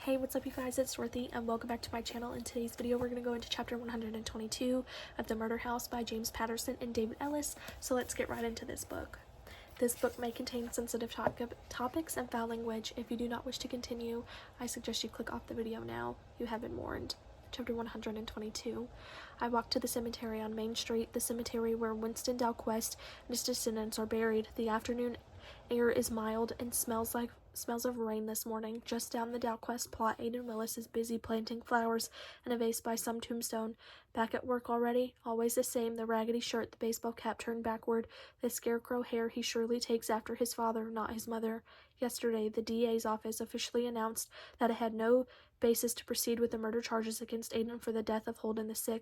Hey, what's up you guys, it's Dorothy and welcome back to my channel. In today's video we're going to go into chapter 122 of The Murder House by James Patterson and David Ellis, so let's get right into this book. This book may contain sensitive topics and foul language. If you do not wish to continue, I suggest you click off the video now. You have been warned. Chapter 122. I walked to the cemetery on Main Street, the cemetery where Winston Dalquist and his descendants are buried. The afternoon air is mild and smells of rain this morning. Just down the Dalquist plot, Aiden Willis is busy planting flowers in a vase by some tombstone. Back at work already? Always the same, the raggedy shirt, the baseball cap turned backward, the scarecrow hair he surely takes after his father, not his mother. Yesterday, the DA's office officially announced that it had no basis to proceed with the murder charges against Aiden for the death of Holden VI.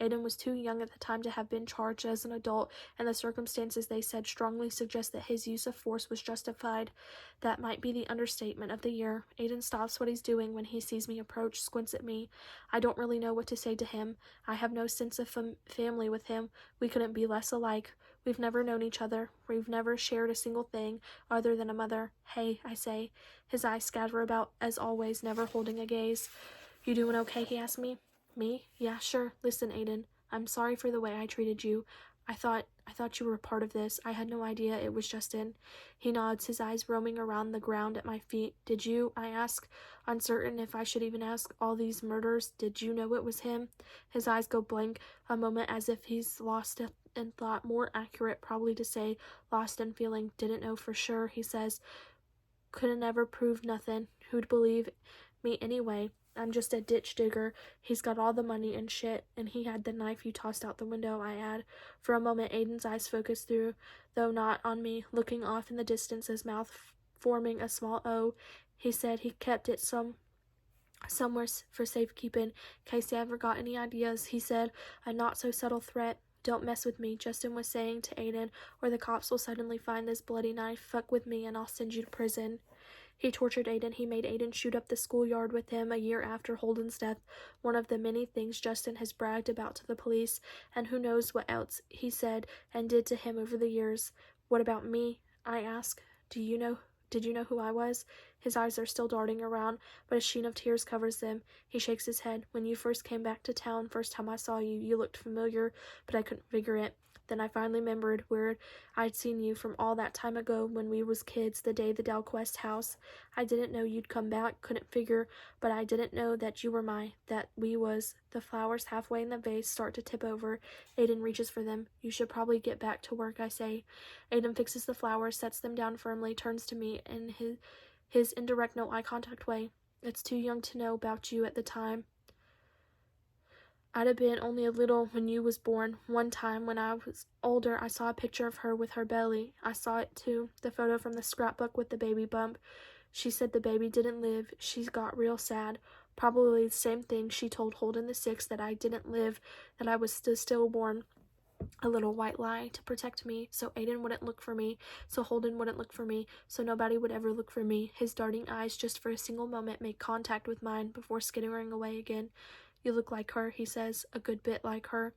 Aiden was too young at the time to have been charged as an adult, and the circumstances, they said, strongly suggest that his use of force was justified. That might be the understatement of the year. Aiden stops what he's doing when he sees me approach, squints at me. I don't really know what to say to him. I have no sense of family with him. We couldn't be less alike. We've never known each other. We've never shared a single thing other than a mother. Hey, I say. His eyes scatter about, as always, never holding a gaze. You doing okay, he asked me. Me? Yeah, sure. Listen, Aiden. I'm sorry for the way I treated you. I thought you were a part of this. I had no idea it was Justin. He nods, his eyes roaming around the ground at my feet. Did you? I ask, uncertain if I should even ask. All these murders, did you know it was him? His eyes go blank a moment as if he's lost in thought. More accurate probably to say lost in feeling. Didn't know for sure, he says. Couldn't ever prove nothing. Who'd believe me anyway? I'm just a ditch digger. He's got all the money and shit, and he had the knife you tossed out the window, I add. For a moment, Aiden's eyes focused through, though not on me, looking off in the distance, his mouth forming a small O. He said he kept it somewhere for safekeeping, in case he ever got any ideas. He said, a not-so-subtle threat. Don't mess with me, Justin was saying to Aiden, or the cops will suddenly find this bloody knife. Fuck with me and I'll send you to prison. He tortured Aiden. He made Aiden shoot up the schoolyard with him a year after Holden's death, one of the many things Justin has bragged about to the police, and who knows what else he said and did to him over the years. What about me? I ask. Did you know who I was? His eyes are still darting around, but a sheen of tears covers them. He shakes his head. When you first came back to town, first time I saw you, you looked familiar, but I couldn't figure it. Then I finally remembered where I'd seen you from all that time ago when we was kids, the day the Dalquist house. I didn't know you'd come back, couldn't figure, but I didn't know that you were that we was. The flowers halfway in the vase start to tip over. Aiden reaches for them. You should probably get back to work, I say. Aiden fixes the flowers, sets them down firmly, turns to me in his indirect no eye contact way. It's too young to know about you at the time. I'd have been only a little when you was born. One time, when I was older, I saw a picture of her with her belly. I saw it too, the photo from the scrapbook with the baby bump. She said the baby didn't live. She got real sad. Probably the same thing she told Holden VI, that I didn't live, that I was stillborn. A little white lie to protect me, so Aiden wouldn't look for me, so Holden wouldn't look for me, so nobody would ever look for me. His darting eyes just for a single moment made contact with mine before skittering away again. You look like her, he says, a good bit like her.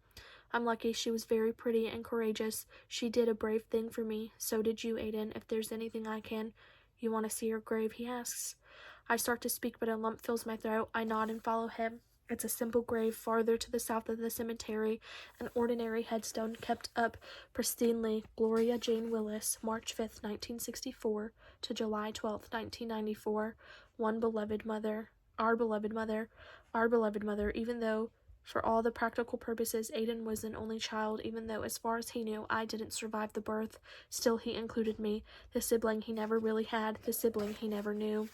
I'm lucky. She was very pretty and courageous. She did a brave thing for me. So did you, Aiden. If there's anything I can... You want to see her grave, he asks. I start to speak, but a lump fills my throat. I nod and follow him. It's a simple grave farther to the south of the cemetery, an ordinary headstone kept up pristinely. Gloria Jane Willis, March 5th, 1964 to July 12th, 1994. One beloved mother. Our beloved mother, even though, for all the practical purposes, Aiden was an only child, even though, as far as he knew, I didn't survive the birth. Still, he included me, the sibling he never really had, the sibling he never knew.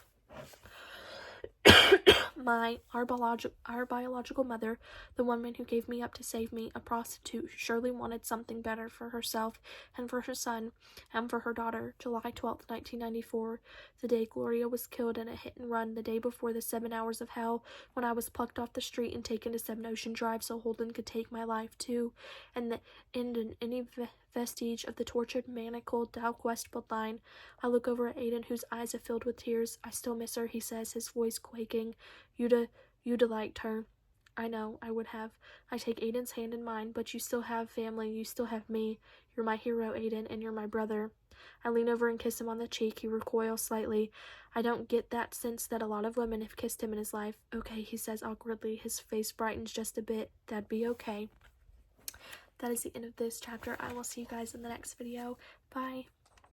Our biological mother, the woman who gave me up to save me, a prostitute, surely wanted something better for herself and for her son and for her daughter. July 12th, 1994, the day Gloria was killed in a hit and run, the day before the 7 hours of hell when I was plucked off the street and taken to 7 Ocean Drive so Holden could take my life too, and the end in any vestige of the tortured, manacled Dalquist bloodline. I look over at Aiden, whose eyes have filled with tears. I still miss her, he says, his voice quaking. You'd liked her. I know, I would have. I take Aiden's hand in mine, but you still have family, you still have me. You're my hero, Aiden, and you're my brother. I lean over and kiss him on the cheek. He recoils slightly. I don't get that sense that a lot of women have kissed him in his life. Okay, he says awkwardly. His face brightens just a bit. That'd be okay. That is the end of this chapter. I will see you guys in the next video. Bye.